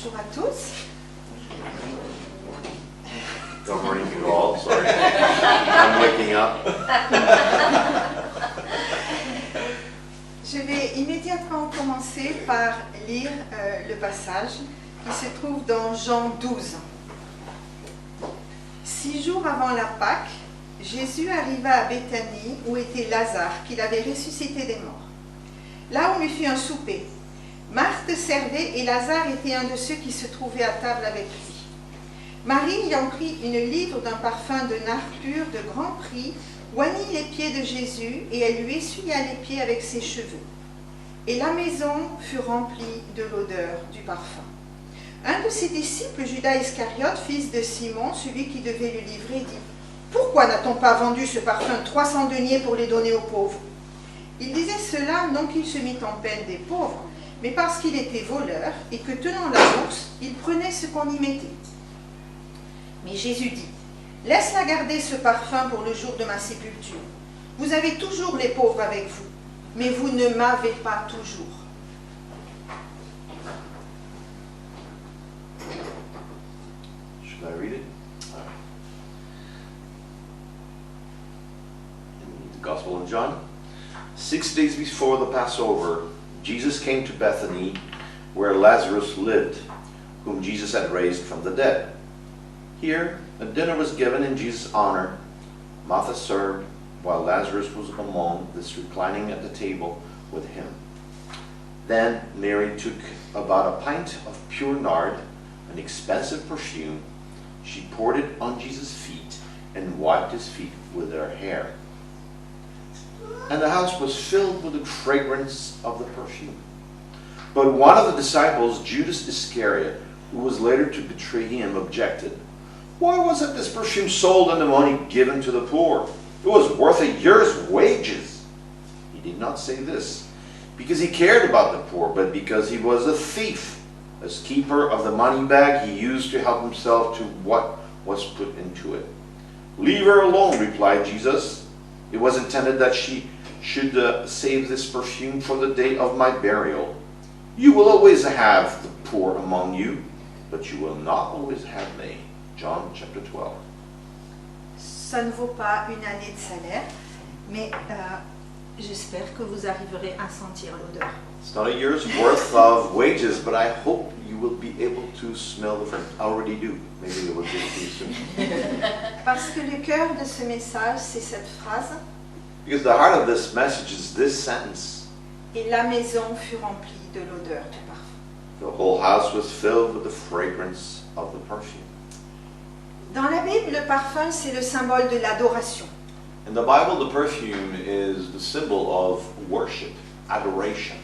Bonjour à tous. Good morning to you all. Sorry, I'm waking up. Je vais immédiatement commencer par lire le passage qui se trouve dans Jean 12. 6 jours avant la Pâque, Jésus arriva à Béthanie où était Lazare, qu'il avait ressuscité des morts. Là on lui fit un souper. Marthe servait et Lazare était un de ceux qui se trouvaient à table avec lui. Marie, ayant pris une livre d'un parfum de nard pur de grand prix, oignit les pieds de Jésus et elle lui essuya les pieds avec ses cheveux. Et la maison fut remplie de l'odeur du parfum. Un de ses disciples, Judas Iscariote, fils de Simon, celui qui devait le livrer, dit « Pourquoi n'a-t-on pas vendu ce parfum 300 deniers pour les donner aux pauvres ?» Il disait cela non qu'il se mît en peine des pauvres, mais parce qu'il était voleur et que, tenant la bourse, il prenait ce qu'on y mettait. Mais Jésus dit, « Laisse-la garder ce parfum pour le jour de ma sépulture. Vous avez toujours les pauvres avec vous, mais vous ne m'avez pas toujours. » Should I read it? All right. In the Gospel of John. 6 days before the Passover, Jesus came to Bethany, where Lazarus lived, whom Jesus had raised from the dead. Here, a dinner was given in Jesus' honor. Martha served, while Lazarus was among us, reclining at the table with him. Then Mary took about a pint of pure nard, an expensive perfume. She poured it on Jesus' feet and wiped his feet with her hair. And the house was filled with the fragrance of the perfume. But one of the disciples, Judas Iscariot, who was later to betray him, objected, "Why wasn't this perfume sold and the money given to the poor? It was worth a year's wages." He did not say this because he cared about the poor, but because he was a thief. As keeper of the money bag, he used to help himself to what was put into it. "Leave her alone," replied Jesus. "It was intended that she should save this perfume for the day of my burial. You will always have the poor among you, but you will not always have me." John chapter 12. Ça ne vaut pas une année de salaire, mais j'espère que vous arriverez à sentir l'odeur. It's not a year's worth of wages, but I hope you will be able to smell the fragrance. I already do. Maybe it will give it to you soon. Parce que le cœur de ce message, c'est cette phrase. Because the heart of this message is this sentence. Et la maison fut remplie de l'odeur du parfum. The whole house was filled with the fragrance of the perfume. Dans la Bible, le parfum, c'est le symbole de l'adoration. In the Bible, the perfume is the symbol of worship, adoration.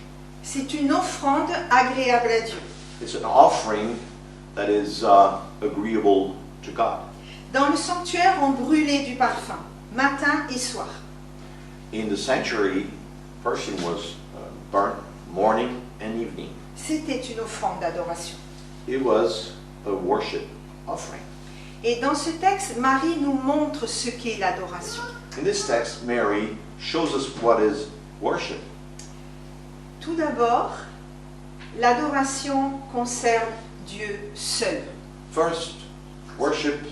C'est une offrande agréable à Dieu. It's an offering that is agreeable to God. Dans le sanctuaire, on brûlait du parfum, matin et soir. In the sanctuary, perfume was burnt morning and evening. C'était une offrande d'adoration. It was a worship offering. Et dans ce texte, Marie nous montre ce qu'est l'adoration. In this text, Mary shows us what is worship. Tout d'abord, l'adoration concerne Dieu seul. First, worship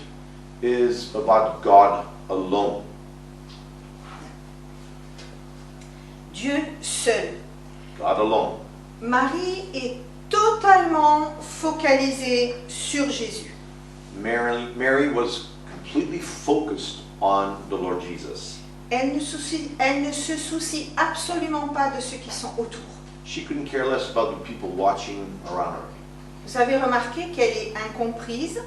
is about God alone. Dieu seul. God alone. Marie est totalement focalisée sur Jésus. Mary was completely focused on the Lord Jesus. Elle ne se soucie absolument pas de ceux qui sont autour. She couldn't care less about the people watching around her. Vous avez remarqué qu'elle est incomprise,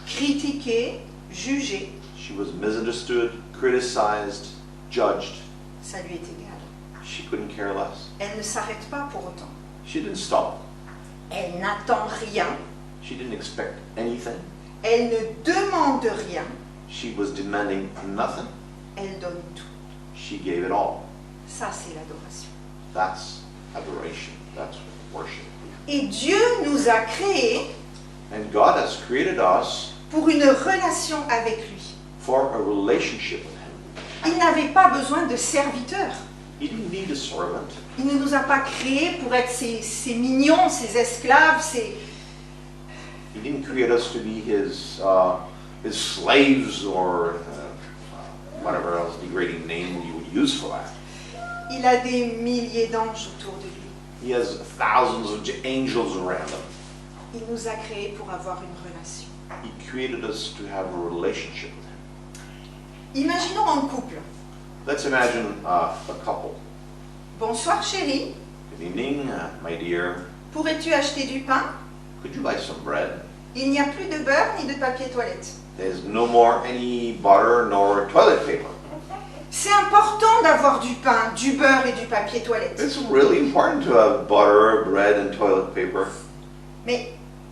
critiquée, jugée. She was misunderstood, criticized, judged. Ça lui est égal. She couldn't care less. Elle ne s'arrête pas pour autant. She didn't stop. Elle n'attend rien. She didn't expect anything. Elle ne demande rien. She was demanding nothing. Elle donne tout. She gave it all. Ça, c'est l'adoration. That's adoration. That's worship. Et Dieu nous a créés And God has created us pour une relation avec lui. for a relationship with Him. Il n'avait pas besoin de serviteurs. He didn't need a servant. Il ne nous a pas créés pour être ses mignons, ses esclaves, He didn't create us to be his slaves or whatever else degrading name you would use for that. Il a des milliers d'anges autour de lui. He has thousands of angels around him. Il nous a créés pour avoir une relation. He created us to have a relationship with him. Imaginons un couple. Let's imagine a couple. Bonsoir chérie, Good evening, my dear. pourrais-tu acheter du pain? Could you buy some bread? Il n'y a plus de beurre ni de papier toilette. There's no more any butter nor toilet paper. C'est important d'avoir du pain, du beurre et du papier toilette. It's really important to have butter, bread, and toilet paper. Mais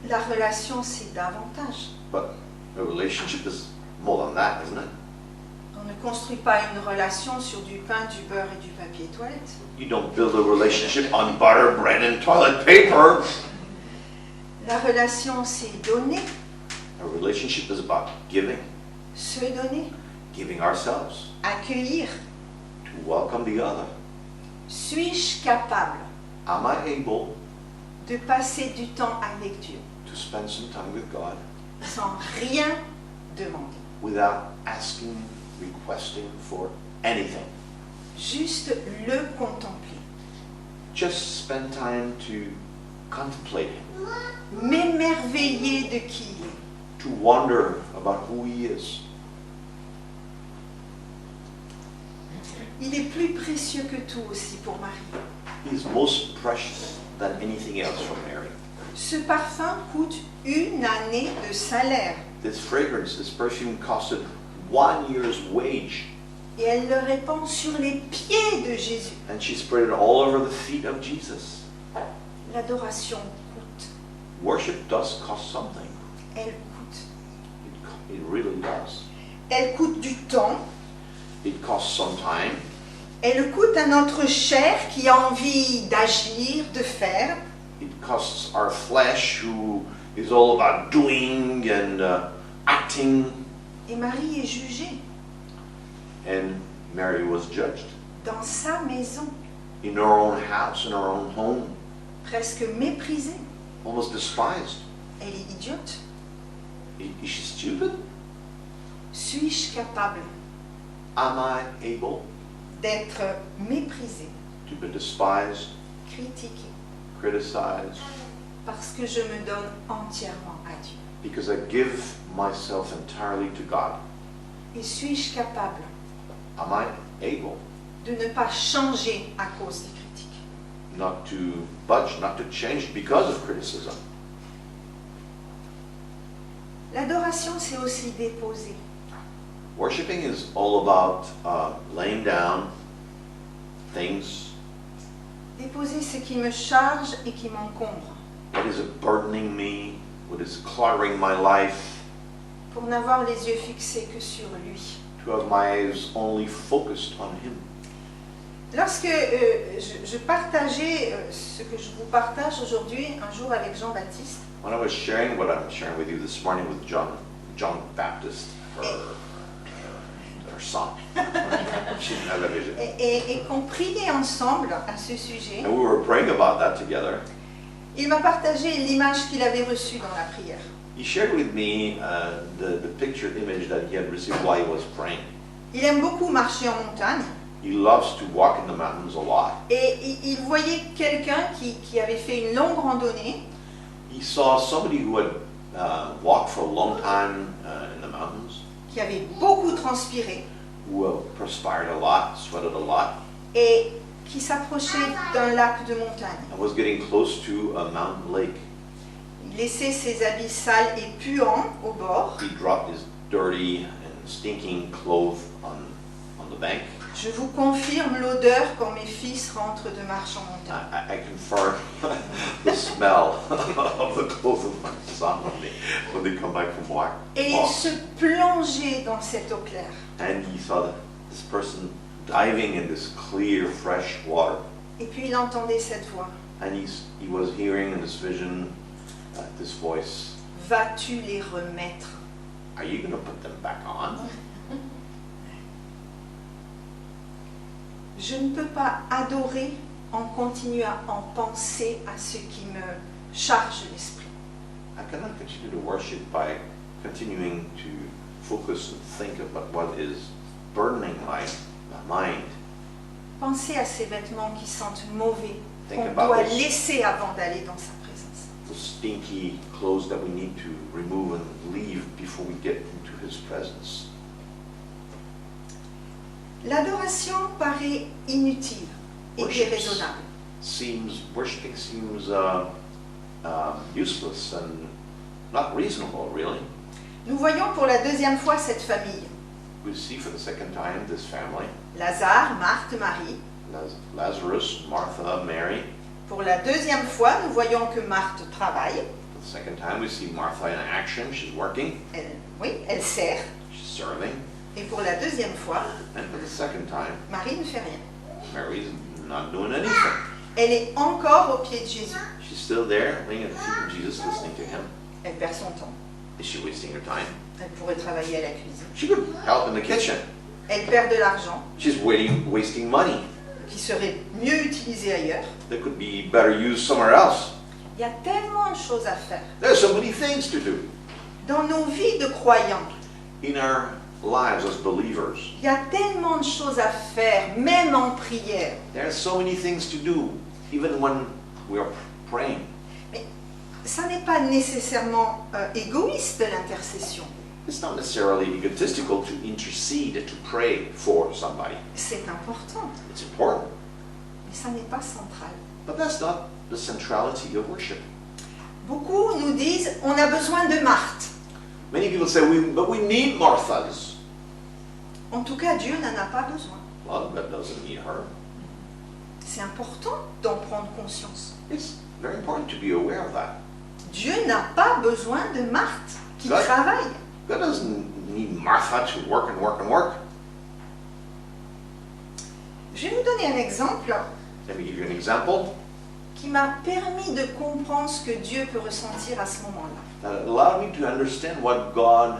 la relation, c'est davantage. But a relationship is more than that, isn't it? On ne construit pas une relation sur du pain, du beurre et du papier toilette. You don't build a relationship on butter, bread, and toilet paper. La relation, c'est donner, A relationship is about giving, se donner, giving ourselves, accueillir. to welcome the other. Suis-je capable Am I able de passer du temps avec Dieu to spend some time with God sans rien demander? without asking, requesting for anything? Juste le contempler, Just spend time to contemplate Him, m'émerveiller de qui il est. to wonder about who He is. Il est plus précieux que tout aussi pour Marie. He's most precious than anything else for Mary. Ce parfum coûte une année de salaire This fragrance, this perfume costed 1 year's wage, et elle le répand sur les pieds de Jésus. and she spread it all over the feet of Jesus. L'adoration coûte, Worship does cost something. elle coûte. It really does. Elle coûte du temps, It costs some time. elle coûte à notre chair qui a envie d'agir, de faire. It costs our flesh, who is all about doing and acting. Et Marie est jugée And Mary was judged dans sa maison, in her own house, in her own home, presque méprisée. almost despised. Elle est idiote. Is she stupid? Suis-je capable Am I able d'être méprisée, to be despised, critiquée, criticized, parce que je me donne entièrement à Dieu? because I give myself entirely to God? Et suis-je capable Am I able de ne pas changer à cause des critiques? not to budge, not to change because of criticism? L'adoration, c'est aussi déposer. Worshipping is all about laying down things. Déposer ce qui me charge et qui m'encombre, What is burdening me? What is cluttering my life? pour n'avoir les yeux fixés que sur lui. To have my eyes only focused on Him. Lorsque je partageais ce que je vous partage aujourd'hui, un jour avec Jean-Baptiste, When I was sharing what I'm sharing with you this morning with John Baptist, her son, she didn't have a vision. et qu'on priait ensemble à ce sujet, And we were praying about that together. il m'a partagé l'image qu'il avait reçue dans la prière. He shared with me the picture image that he had received while he was praying. Il aime beaucoup marcher en montagne He loves to walk in the mountains a lot. et il voyait quelqu'un qui avait fait une longue randonnée He saw somebody who had walked for a long time in the mountains, qui avait beaucoup transpiré who perspired a lot, sweated a lot, et qui s'approchait d'un lac de montagne. and was getting close to a mountain lake. Il laissait ses habits sales et puants au bord. He dropped his dirty and stinking clothes on the bank. Je vous confirme l'odeur quand mes fils rentrent de marche en montagne. I confirm the smell of the clothes of my son when they come back from walk. Et il se plongeait dans cette eau claire. And he saw this person diving in this clear, fresh water. Et puis il entendait cette voix. And he was hearing in this vision this voice, Vas-tu les remettre? are you going to put them back on? Je ne peux pas adorer en continuant à en penser à ce qui me charge l'esprit. I cannot continue to worship by continuing to focus and think about what is burdening my mind. Pensez à ces vêtements qui sentent mauvais, Think qu'on about doit those. laisser avant d'aller dans sa présence. The stinky clothes that we need to remove and leave before we get into His presence. L'adoration paraît inutile et déraisonnable. Worshiping seems useless and not reasonable, really. Nous voyons pour la deuxième fois cette famille. We see for the second time this family, Lazare, Marthe, Marie. Lazarus, Martha, Mary. Pour la deuxième fois, nous voyons que Marthe travaille. For the second time, we see Martha in action. She's working. Elle sert. She's serving. Et pour la deuxième fois, And for the second time, Marie ne fait rien. Mary's not doing anything. Elle est encore au pied de Jésus. She's still there, laying at the feet of Jesus, listening to Him. Elle perd son temps. Is she wasting her time? Elle pourrait travailler à la cuisine. She could help in the kitchen. Elle perd de l'argent She's wasting money qui serait mieux utilisé ailleurs. that could be better used somewhere else. Il y a tellement de choses à faire. There's so many things to do Dans nos vies de croyants, in our lives as believers. il y a tellement de choses à faire, même en prière. There are so many things to do, even when we are praying. Mais ça n'est pas nécessairement égoïste, l'intercession. It's not necessarily egotistical to intercede, to pray for somebody. C'est important, It's important, mais ça n'est pas central. but that's not the centrality of worship. Beaucoup nous disent, on a besoin de Marthe. Many people say, but we need Marthas. En tout cas, Dieu n'en a pas besoin. Well, God doesn't need her. C'est important d'en prendre conscience. It's very important to be aware of that. Dieu n'a pas besoin de Marthe qui God- travaille. God doesn't need Martha to work and work and work. Je vais vous donner un exemple Let me give you an example qui m'a permis de comprendre ce que Dieu peut ressentir à ce moment-là. that allowed me to understand what God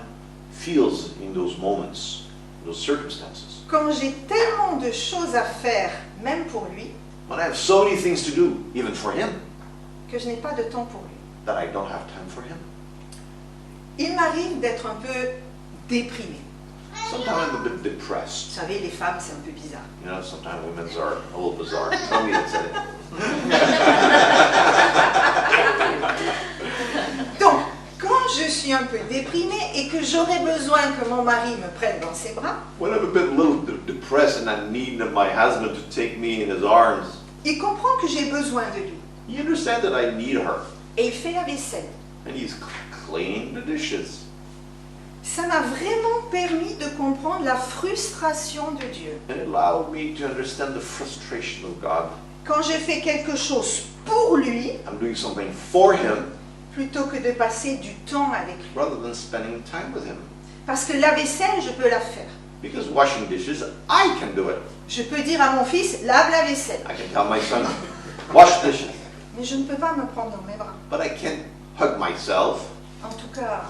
feels in those moments, those circumstances. Quand j'ai tellement de choses à faire, même pour lui, When I have so many things to do, even for Him, que je n'ai pas de temps pour lui. that I don't have time for Him. Il m'arrive d'être un peu déprimée. Sometimes I'm a bit Vous depressed. savez, les femmes, c'est un peu bizarre. You know, sometimes women are a little bizarre. Tell me that said it. Donc, quand je suis un peu déprimée et que j'aurais besoin que mon mari me prenne dans ses bras, When I'm a little depressed and I need my husband to take me in his arms, il comprend que j'ai besoin de lui. you understand that I need her. Et il fait la vaisselle. And he's cleaning the dishes. Ça m'a vraiment permis de comprendre la frustration de Dieu. And it allowed me to understand the frustration of God. Quand je fais quelque chose pour lui, I'm doing something for Him plutôt que de passer du temps avec lui. rather than spending time with Him. Parce que la vaisselle, je peux la faire. Because washing dishes, I can do it. Je peux dire à mon fils, lave la vaisselle. I can tell my son, wash dishes. Mais je ne peux pas me prendre dans mes bras. But I can't hug myself. En tout cas,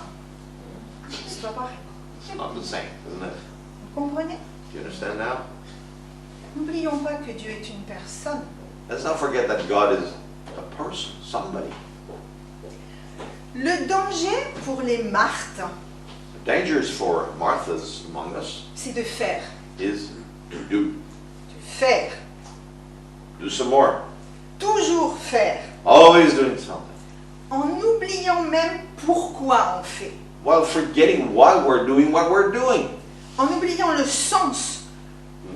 c'est pas pareil. It's not the same, isn't it? Vous comprenez? Do you understand now? N'oublions pas que Dieu est une personne. Let's not forget that God is a person, somebody. Le danger pour les Marthes, The dangers for Marthas among us c'est de faire. is to do. De faire. Do some more. Toujours faire. Always doing something. En oubliant même pourquoi on fait. While forgetting why we're doing what we're doing. En oubliant le sens.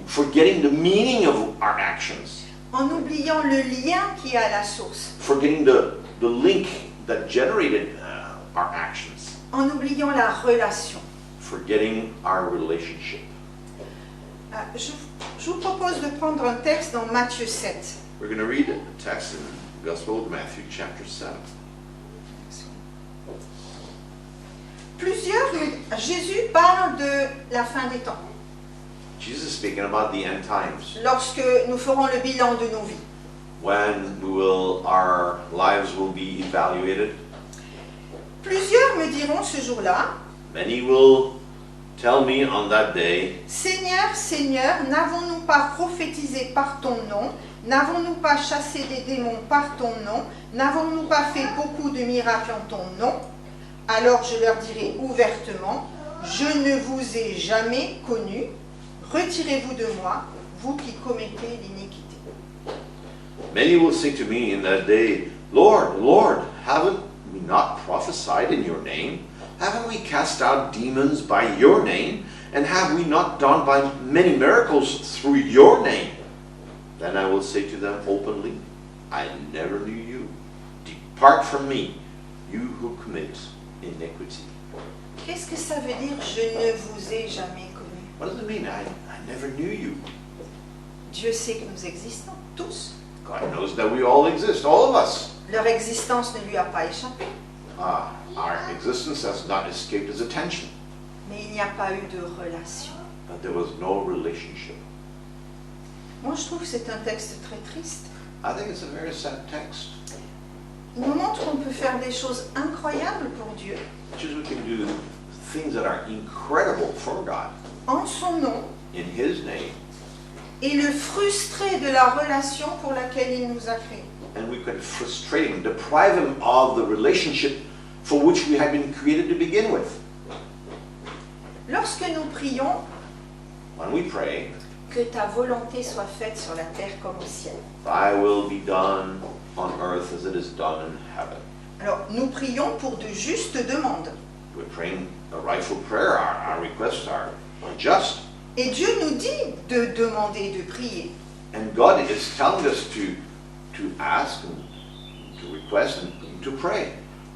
Forgetting the meaning of our actions. En oubliant le lien qui est à la source. Forgetting the link that generated our actions. En oubliant la relation. Forgetting our relationship. Je vous propose de prendre un texte dans Matthieu 7. We're going to read a text in the Gospel of Matthew, chapter 7. Jésus parle de la fin des temps. Jesus is speaking about the end times, Lorsque nous ferons le bilan de nos vies. when our lives will be evaluated. Plusieurs me diront ce jour-là, Many will Tell me on that day, Seigneur, Seigneur, n'avons-nous pas prophétisé par ton nom? N'avons-nous pas chassé des démons par ton nom? N'avons-nous pas fait beaucoup de miracles en ton nom? Alors je leur dirai ouvertement, je ne vous ai jamais connu, retirez-vous de moi, vous qui commettez l'iniquité. many will say to me in that day, Lord, Lord, haven't we not prophesied in your name? Haven't we cast out demons by your name? And have we not done by many miracles through your name? Then I will say to them openly, I never knew you. Depart from me, you who commit iniquity. Qu'est-ce que ça veut dire, je ne vous ai jamais connu? What does it mean? I never knew you. Dieu sait que nous existons, tous. God knows that we all exist, all of us. Leur existence ne lui a pas échappé, Our existence has not escaped his attention, mais il n'y a pas eu de relation. but there was no relationship. Moi, je trouve que c'est un texte très triste. I think it's a very sad text. Il nous montre qu'on peut faire des choses incroyables pour Dieu, Which is we can do things that are incredible for God en son nom, in his name, et le frustrer de la relation pour laquelle il nous a créés. and we could frustrate him, deprive him of the relationship for which we had been created to begin with. Lorsque nous prions, When we pray, que ta volonté soit faite sur la terre comme au ciel. thy will be done on earth as it is done in heaven. Alors, nous prions pour de justes demandes. We're praying a rightful prayer. Our requests are just. Et Dieu nous dit de demander, de prier. And God is telling us to ask and to request and to pray.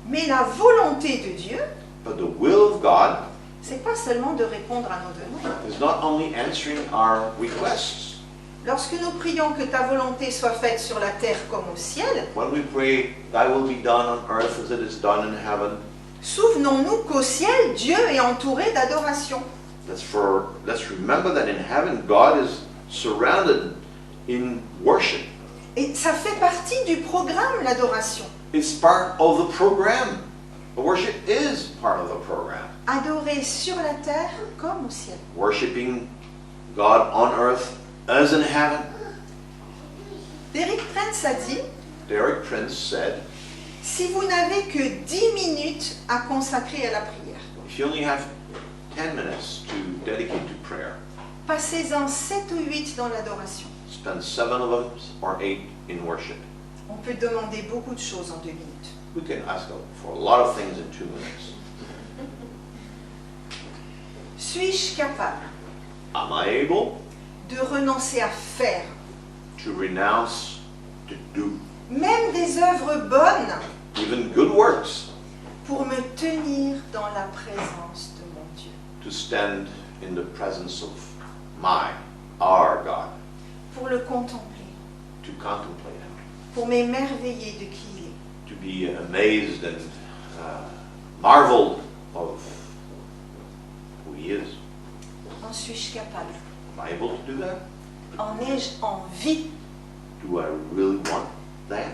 Mais la volonté de Dieu, But the will of God c'est pas seulement de répondre à nos demandes. is not only answering our requests. Lorsque nous prions que ta volonté soit faite sur la terre comme au ciel, When we pray, thy will be done on earth as it is done in heaven, souvenons-nous qu'au ciel, Dieu est entouré d'adoration. let's remember that in heaven God is surrounded in worship. Et ça fait partie du programme, l'adoration. It's part of the program. The worship is part of the program. Adorer sur la terre comme au ciel. Worshipping God on earth as in heaven. Derek Prince a dit, Derek Prince said, si vous n'avez que 10 minutes à consacrer à la prière, if you only have 10 minutes to dedicate to prayer, passez-en 7 ou 8 dans l'adoration. spend 7 of them or 8 in worship. On peut demander beaucoup de choses en 2 minutes. We can ask for a lot of things in 2 minutes. Suis-je capable Am I able de renoncer à faire, to renounce, to do même des œuvres bonnes, even good works, pour me tenir dans la présence de mon Dieu, to stand in the presence of our God, pour le contempler, to contemplate Him, pour m'émerveiller de qui il est, to be amazed and marveled of who He is? en suis-je capable? Am I able to do that? En ai-je envie? Do I really want that?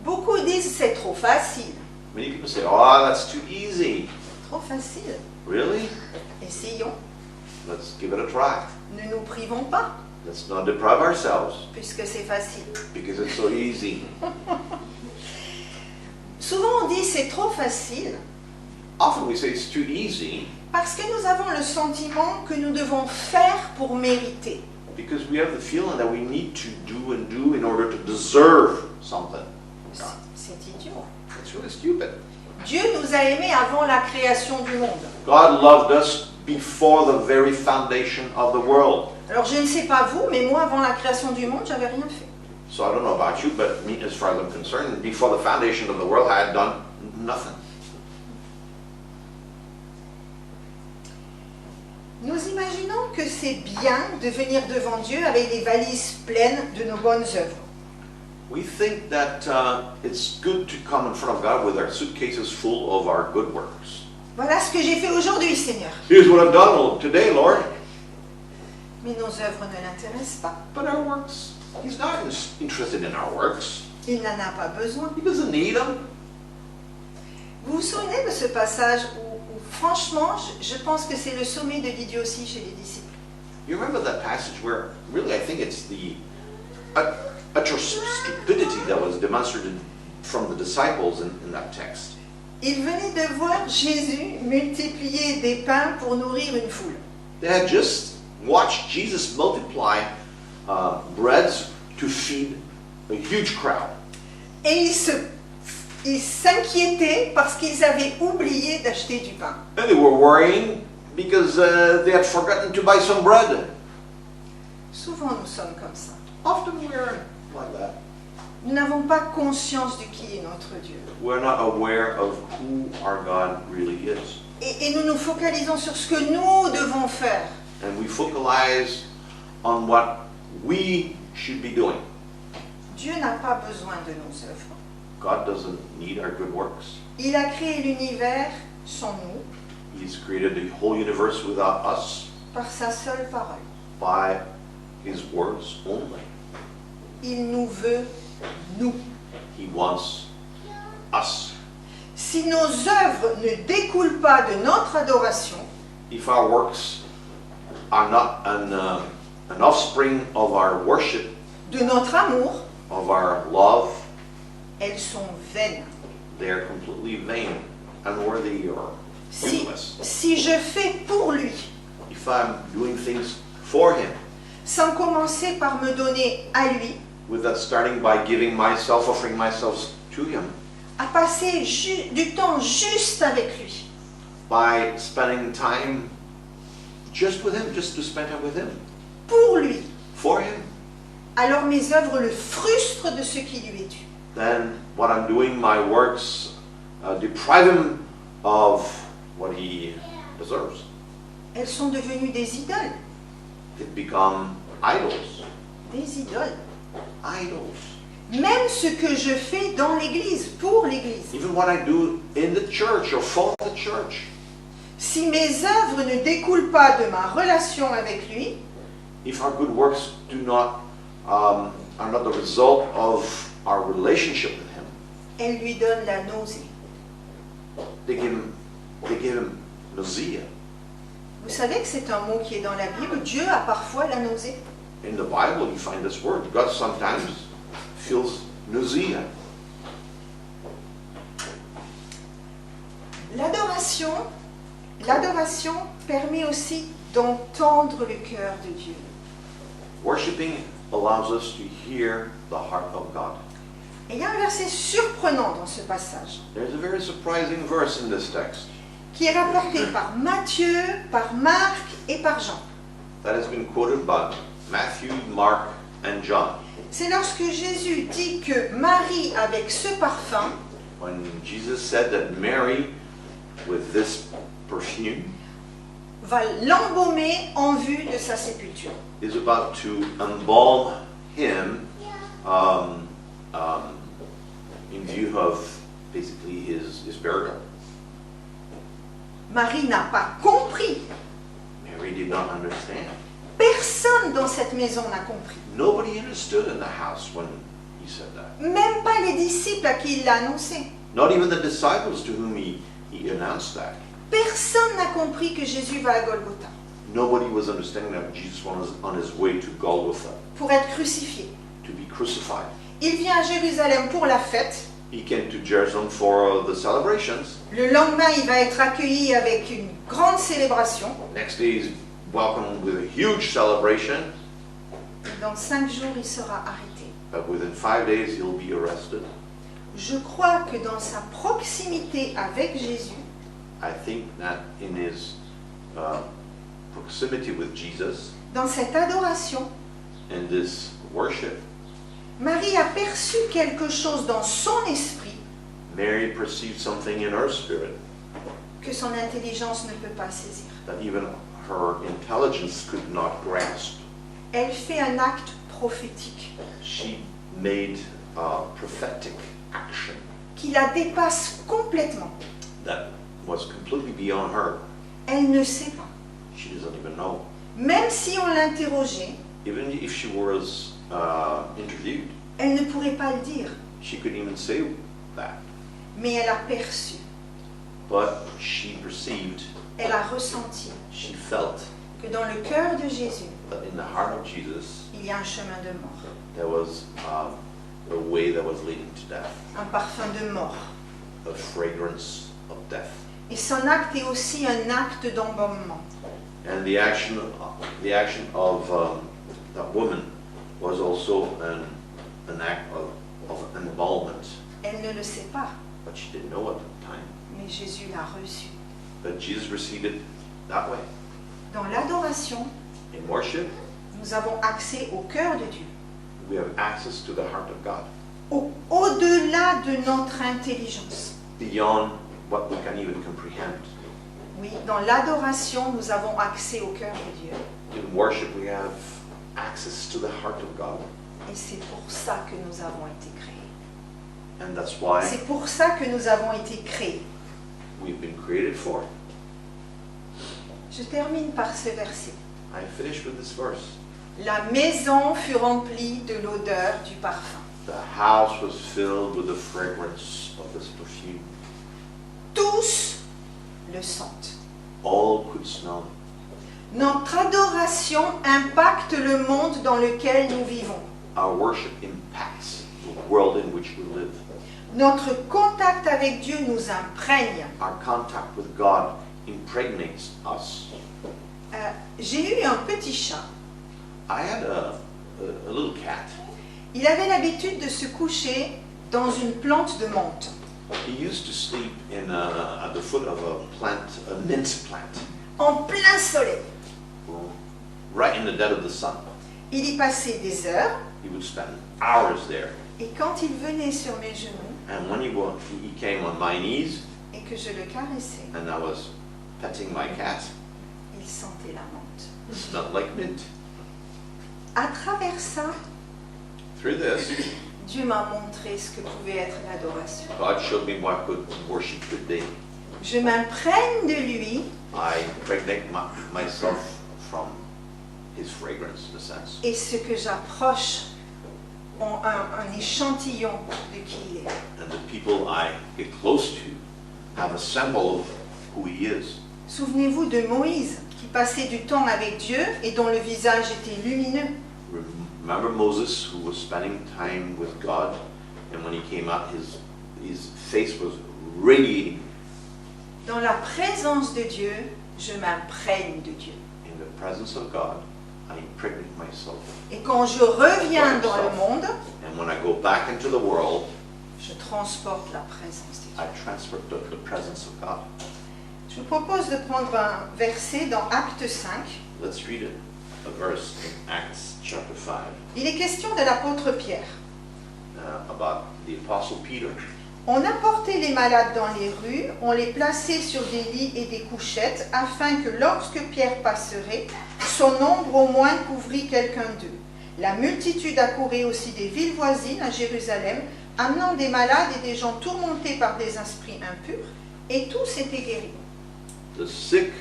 Beaucoup disent c'est trop facile. Many people say, oh, that's too easy. Trop facile. Really? Essayons. Let's give it a try. Ne nous privons pas, Let's not deprive ourselves puisque c'est facile. because it's so easy. Souvent on dit c'est trop facile Often we say it's too easy parce que nous avons le sentiment que nous devons faire pour mériter. because we have the feeling that we need to do and do in order to deserve something. C'est idiot. It's really stupid. Dieu nous a aimés avant la création du monde. God loved us before the very foundation of the world. Alors je ne sais pas vous, mais moi avant la création du monde, j'avais rien fait. So I don't know about you, but me, as far as I'm concerned, before the foundation of the world, I had done nothing. Nous imaginons que c'est bien de venir devant Dieu avec des valises pleines de nos bonnes œuvres. We think that it's good to come in front of God with our suitcases full of our good works. Voilà ce que j'ai fait aujourd'hui, Seigneur. Here's what I've done today, Lord. Mais nos œuvres ne l'intéressent pas. But our works, He's not interested in our works. Il n'en a pas besoin. He doesn't need them. Vous vous souvenez de ce passage où franchement, je pense que c'est le sommet de l'idiotie chez les disciples. You remember that passage where really I think it's the utter stupidity that was demonstrated from the disciples in that text. Ils venaient de voir Jésus multiplier des pains pour nourrir une foule. They had just watched Jesus multiply breads to feed a huge crowd. Et ils s'inquiétaient parce qu'ils avaient oublié d'acheter du pain. And they were worrying because they had forgotten to buy some bread. Souvent nous sommes comme ça. Often we're like that. Nous n'avons pas conscience de qui est notre Dieu. We're not aware of who our God really is. Et nous nous focalisons sur ce que nous devons faire. And we focalize on what we should be doing. Dieu n'a pas besoin de nos œuvres. God doesn't need our good works. Il a créé l'univers sans nous, He's created the whole universe without us par sa seule parole. by His words only. Il nous veut, nous. He wants us. Si nos œuvres ne découlent pas de notre adoration, If our works are not an offspring of our worship, de notre amour, of our love, elles sont vaines. they are completely vain, unworthy, or useless. Si je fais pour lui, If I'm doing things for Him, sans commencer par me donner à lui, with that starting by giving myself, offering myself to Him, à passer du temps juste avec lui, by spending time just with Him, just to spend time with Him, pour lui, for Him, alors mes œuvres le frustrent de ce qui lui est dû. then what I'm doing, my works, deprive Him of what He deserves. Elles sont devenues des idoles. It become idols. Des idoles. Idols. Même ce que je fais dans l'église, pour l'église. Even what I do in the church or for the church. Si mes œuvres ne découlent pas de ma relation avec lui, If our good works are not the result of our relationship with Him, elles lui donnent la nausée. they give him nausea. Vous savez que c'est un mot qui est dans la Bible. Dieu a parfois la nausée. In the Bible, you find this word. God sometimes feels nausea. L'adoration permet aussi d'entendre le cœur de Dieu. Worshiping allows us to hear the heart of God. Et il y a un verset surprenant dans ce passage, There's a very surprising verse in this text qui est rapporté par Matthieu, par Marc et par Jean. that has been quoted by Matthew, Mark, and John. C'est lorsque Jésus dit que Marie, avec ce parfum, When Jesus said that Mary, with this perfume, va l'embaumer en vue de sa sépulture. is about to embalm him in view of basically his burial. Marie n'a pas compris. Mary did not understand. Personne dans cette maison n'a compris. Nobody understood in the house when he said that. Même pas les disciples à qui il l'a annoncé. Not even the disciples to whom he announced that. Personne n'a compris que Jésus va à Golgotha Nobody was understanding that Jesus was on his way to Golgotha, pour être crucifié. to be crucified. Il vient à Jérusalem pour la fête. He came to Jerusalem for the celebrations. Le lendemain, il va être accueilli avec une grande célébration. Next day he's welcomed with a huge celebration. Dans 5 jours, il sera arrêté. But within 5 days he'll be arrested. Je crois que dans sa proximité avec Jésus, I think that in his proximity with Jesus, dans cette adoration, in this worship, Marie a perçu quelque chose dans son esprit Mary perceived something in her spirit que son intelligence ne peut pas saisir. that even her intelligence could not grasp. Elle fait un acte prophétique She made a prophetic action qui la dépasse complètement. that was completely beyond her. Elle ne sait pas. She doesn't even know. Même si on l'interrogeait, Even if she was interviewed, elle ne pourrait pas le dire. she couldn't even say that. Mais elle a perçu. But she perceived, elle a ressenti she felt que dans le cœur de Jésus, that in the heart of Jesus il y a un chemin de mort, there was a way that was leading to death, un parfum de mort. a fragrance of death. Et son acte est aussi un acte d'embaumement. And the action of that woman was also an act of embalmment. Elle ne le sait pas, But she didn't know at the time. mais Jésus l'a reçu. But Jesus received it that way. Dans l'adoration, In worship, nous avons accès au cœur de Dieu, we have access to the heart of God, au-delà de notre intelligence. beyond what we can even comprehend. Oui, dans l'adoration, nous avons accès au cœur de Dieu. In worship, we have access to the heart of God. Et c'est pour ça que nous avons été créés. And that's why C'est pour ça que nous avons été créés. we've been created for. Je termine par ce verset. I finish with this verse. La maison fut remplie de l'odeur du parfum. The house was filled with the fragrance of this perfume. Tous le sentent. All could smell it. Notre adoration impacte le monde dans lequel nous vivons. Our worship impacts the world in which we live. Notre contact avec Dieu nous imprègne. Our contact with God impregnates us. J'ai eu un petit chat. I had a little cat. Il avait l'habitude de se coucher dans une plante de menthe. He used to sleep at the foot of a mint plant, En plein soleil. right in the dead of the sun. Il y passait des heures. He would spend hours there. Et quand il venait sur mes genoux And when he came on my knees, et que je le caressais, and I was petting my cat, il sentait la menthe. it smelled like mint. À travers ça, Through this, Dieu m'a montré ce que pouvait être l'adoration. God showed me what good worship could be. Je m'imprègne de lui I impregnate myself from his fragrance, in a sense. et ce que j'approche ont un échantillon de qui il est. And the people I get close to have a symbol of who he is. Souvenez-vous de Moïse qui passait du temps avec Dieu et dont le visage était lumineux. Remember Moses, who was spending time with God, and when he came out, his face was radiating. Dans la présence de Dieu, je m'imprègne de Dieu. In the presence of God, I impregnate myself. Et quand je reviens dans le monde, And when I go back into the world, je transporte la présence de Dieu. I transfer the presence of God. Je vous propose de prendre un verset dans Acte 5. Let's read a verse in Acts chapter 5 Il est question de l'apôtre Pierre. about the Apostle Peter. On apportait les malades dans les rues, on les plaçait sur des lits et des couchettes, afin que lorsque Pierre passerait, son ombre au moins couvrit quelqu'un d'eux. La multitude accourait aussi des villes voisines à Jérusalem, amenant des malades et des gens tourmentés par des esprits impurs, et tous étaient guéris. The sick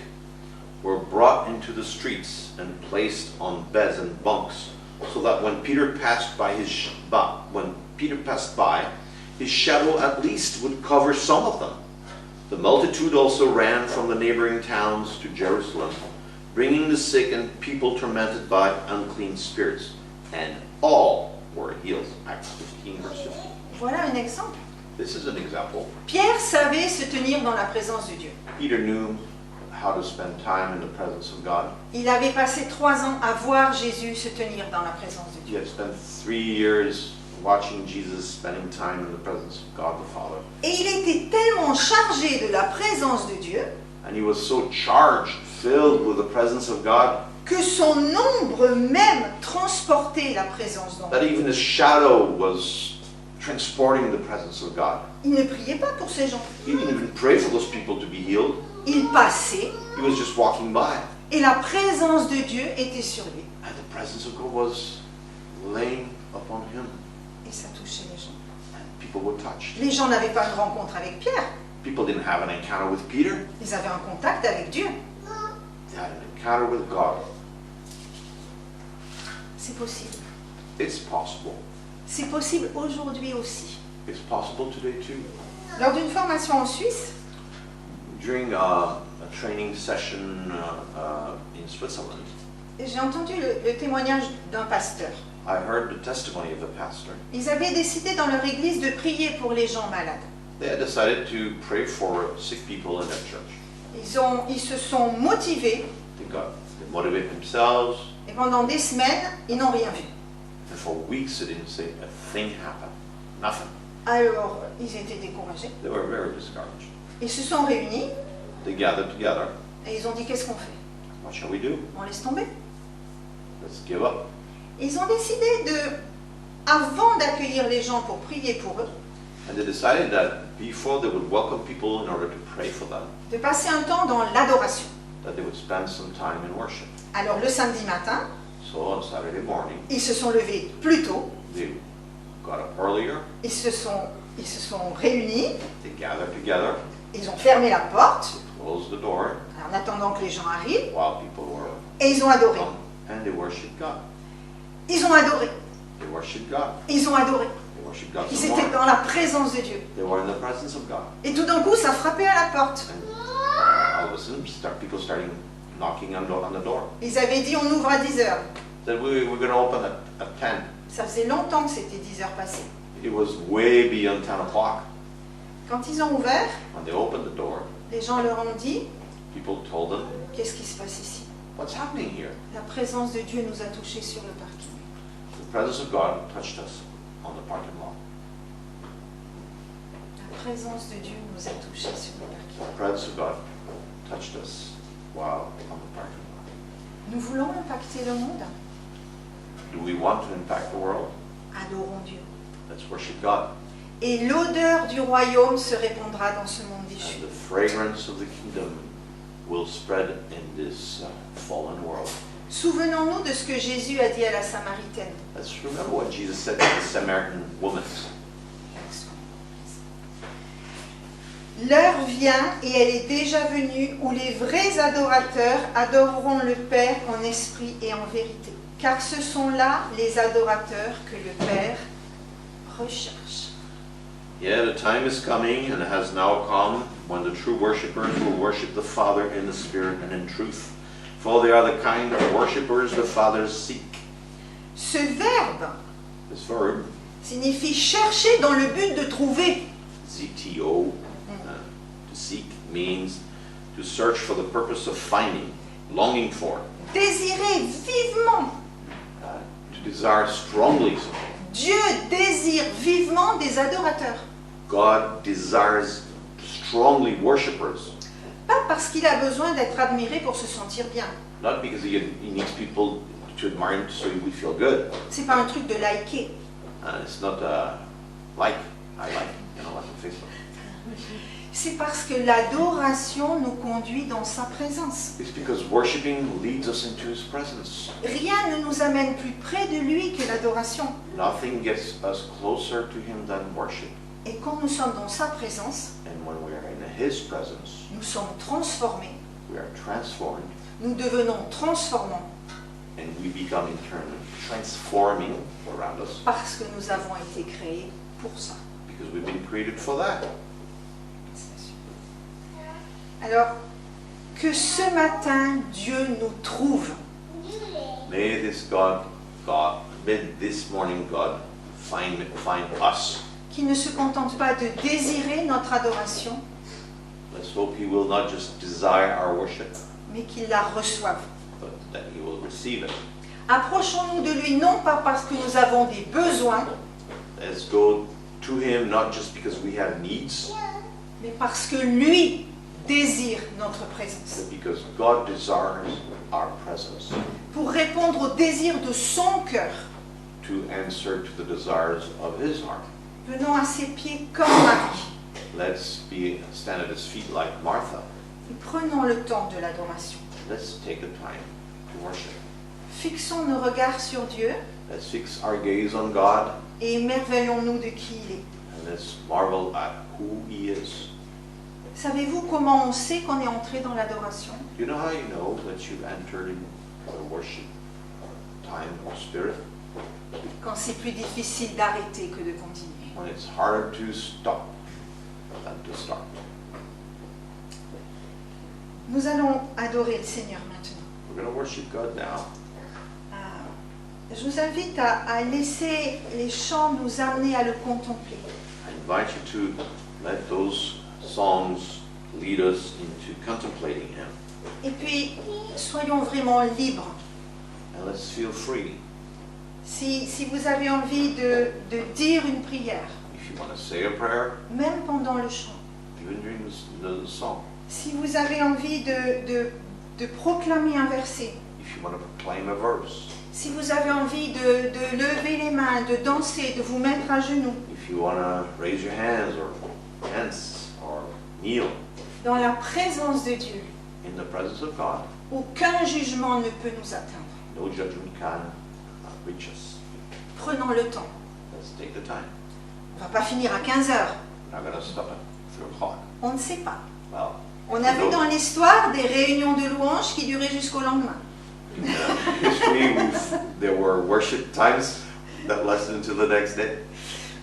were brought into the streets and placed on beds and bunks, so that when Peter passed by, his shadow at least would cover some of them. The multitude also ran from the neighboring towns to Jerusalem, bringing the sick and people tormented by unclean spirits, and all were healed. Acts 15, verse 15. Voilà un exemple. This is an example. Pierre savait se tenir dans la présence de Dieu. Peter knew how to spend time in the presence of God. Il avait passé 3 ans à voir Jésus se tenir dans la présence de He Dieu. had spent 3 years watching Jesus spending time in the presence of God the Father. Et il était tellement chargé de la présence de Dieu And he was so charged, filled with the presence of God, que son ombre même transportait la présence d'en that even his shadow was transporting the presence of God. Il ne priait pas pour ces gens. He didn't even pray for those people to be healed. Il passait He was just walking by. et la présence de Dieu était sur lui. And the presence of God was laying upon him. Et ça touchait les gens. And people were touched. Les gens n'avaient pas une rencontre avec Pierre. People didn't have an encounter with Peter. Ils avaient un contact avec Dieu. They had an encounter with God. C'est possible. It's possible. C'est possible aujourd'hui aussi. It's possible today too. Lors d'une formation en Suisse, During a training session in Switzerland, j'ai entendu le témoignage d'un pasteur. I heard the testimony of a pastor. Ils avaient décidé dans leur église de prier pour les gens malades. They had decided to pray for sick people in their church. Ils se sont motivés They motivated themselves, et pendant des semaines, ils n'ont rien vu. and for weeks they didn't say a thing happened. Nothing. Alors, ils étaient découragés. They were very discouraged. Ils se sont réunis They gathered together. et ils ont dit qu'est-ce qu'on fait? What shall we do? On laisse tomber. Let's give up. Ils ont décidé avant d'accueillir les gens pour prier pour eux, And they decided that before they would welcome people in order to pray for them, de passer un temps dans l'adoration. that they would spend some time in worship. Alors le samedi matin, So on Saturday morning, ils se sont levés plus tôt, they got up earlier, ils se sont réunis, they gathered together, ils ont fermé la porte closed the door en attendant que les gens arrivent while people were et ils ont adoré. and they worshiped God. Ils ont adoré. They worshiped God. Ils ont adoré. They worshiped God Ils some étaient more. dans la présence de Dieu. They were in the presence of God. Et tout d'un coup, ça frappait à la porte. And all of a sudden, people starting knocking on the door. Ils avaient dit on ouvre à 10 heures. Said we're going to open at 10. Ça faisait longtemps que c'était 10 heures passées. It was way beyond 10 o'clock. Quand ils ont ouvert, When they opened the door, les gens leur ont dit people told them, qu'est-ce qui se passe ici? what's happening here? La présence de Dieu nous a touchés sur le parking. The presence of God touched us on the parking lot. La présence de Dieu nous a touchés sur le parking. The presence of God touched us while on the parking lot. Nous voulons impacter le monde. Do we want to impact the world? Adorons Dieu. Let's worship God. Et l'odeur du royaume se répandra dans ce monde déchu. And the fragrance of the kingdom will spread in this fallen world. Souvenons-nous de ce que Jésus a dit à la Samaritaine. Let's remember what Jesus said to the Samaritan woman. L'heure vient et elle est déjà venue où les vrais adorateurs adoreront le Père en esprit et en vérité. Car ce sont là les adorateurs que le Père recherche. Yeah, the time is coming and has now come when the true worshippers will worship the Father in the Spirit and in truth. For they are the kind of worshippers the Father seek. Ce verbe This verb, signifie chercher dans le but de trouver. ZTO, to seek, means to search for the purpose of finding, longing for, Désirer vivement. to desire strongly. Dieu désire vivement des adorateurs. God desires strongly worshippers, Pas parce qu'il a besoin d'être admiré pour se sentir bien. not because he needs people to admire him so he would feel good. C'est pas un truc de liker. It's not I like, like on Facebook. C'est parce que l'adoration nous conduit dans sa présence. It's because worshiping leads us into his presence. Rien ne nous amène plus près de lui que l'adoration. Nothing gets us closer to him than worship. Et quand nous sommes dans sa présence, And when we are in his presence, nous sommes transformés. we are transformed, Nous devenons transformants and we become in turn transforming around us parce que nous avons été créés pour ça. because we've been created for that. Alors, que ce matin, Dieu nous trouve. May this morning God find us. Qui ne se contente pas de désirer notre adoration, Let's hope he will not just desire our worship, mais qu'il la reçoive. but that he will receive it. Approchons-nous de lui non pas parce que nous avons des besoins, Let's go to him not just because we have needs, mais parce que lui désire notre présence. but because God desires our presence Pour répondre au désir de son cœur, to answer to the desires of his heart. venons à ses pieds comme Marie Let's stand at his feet like Martha. et prenons le temps de l'adoration. Let's take the time to worship. Fixons nos regards sur Dieu Let's fix our gaze on God et émerveillons-nous de qui il est. and let's marvel at who he is. Savez-vous comment on sait qu'on est entré dans l'adoration? Do you know how you know that you've entered in the worship time or spirit? Quand c'est plus difficile d'arrêter que de continuer. When it's harder to stop than to start. Nous allons adorer le Seigneur maintenant. We're going to worship God now. Je vous invite à laisser les chants nous amener à le contempler. I invite you to let those songs lead us into contemplating Him. Et puis, soyons vraiment libres. And let's feel free. Si vous avez envie de dire une prière, If you want to say a prayer, même pendant le chant, even during the song. si vous avez envie de proclamer un verset, If you want to proclaim a verse. si vous avez envie de lever les mains, de danser, de vous mettre à genoux, If you want to raise your hands or kneel dans la présence de Dieu, in the presence of God, aucun jugement ne peut nous atteindre. no judgment can reach us. Prenons le temps. Let's take the time. On ne va pas finir à 15 heures. We're not going to stop at 3 o'clock. On ne sait pas. Well, On a vu dans l'histoire des réunions de louanges qui duraient jusqu'au lendemain. in history, there were worship times that lasted until the next day.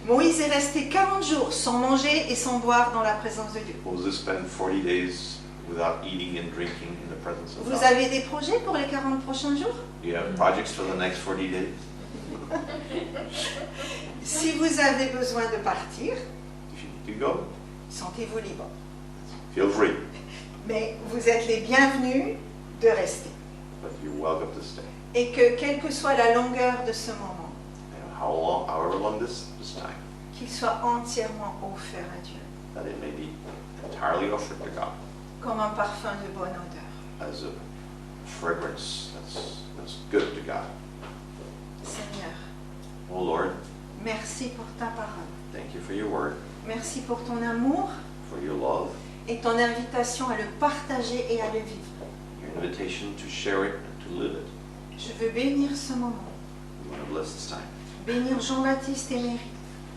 Moïse est resté 40 jours sans manger et sans boire dans la présence de Dieu. Moses spent 40 days without eating and drinking in the presence of Vous God. avez des projets pour les 40 prochains jours? Do you have projects for the next 40 days? Si vous avez besoin de partir, If you need to go, sentez-vous libre. feel free. Mais vous êtes les bienvenus de rester. But you're welcome to stay. Et que, quelle que soit la longueur de ce moment, And however long this time, qu'il soit entièrement offert à Dieu, that it may be entirely offered to God comme un parfum de bonne odeur. as a fragrance that's good to God. Seigneur, Oh Lord, merci pour ta parole. thank you for your word, Merci pour ton amour for your love, et ton invitation à le partager et à le vivre. your invitation to share it and to live it. Je veux bénir ce moment, We want to bless this time. bénir Jean-Baptiste et Mary,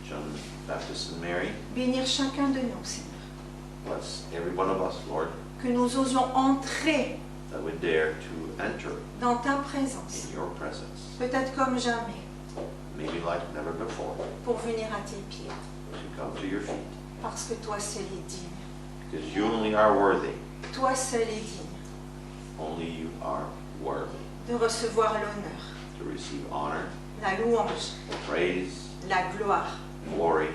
John Baptist and Mary, bénir chacun de nous, Seigneur. bless every one of us, Lord, Que nous osions entrer that we dare to enter dans ta présence, in your presence, peut-être comme jamais, maybe like never before, pour venir à tes pieds, to come to your feet, parce que toi seul est digne. because you only are worthy, Toi seul est digne only you are worthy de recevoir l'honneur, to receive honor, la louange, praise, la gloire glory,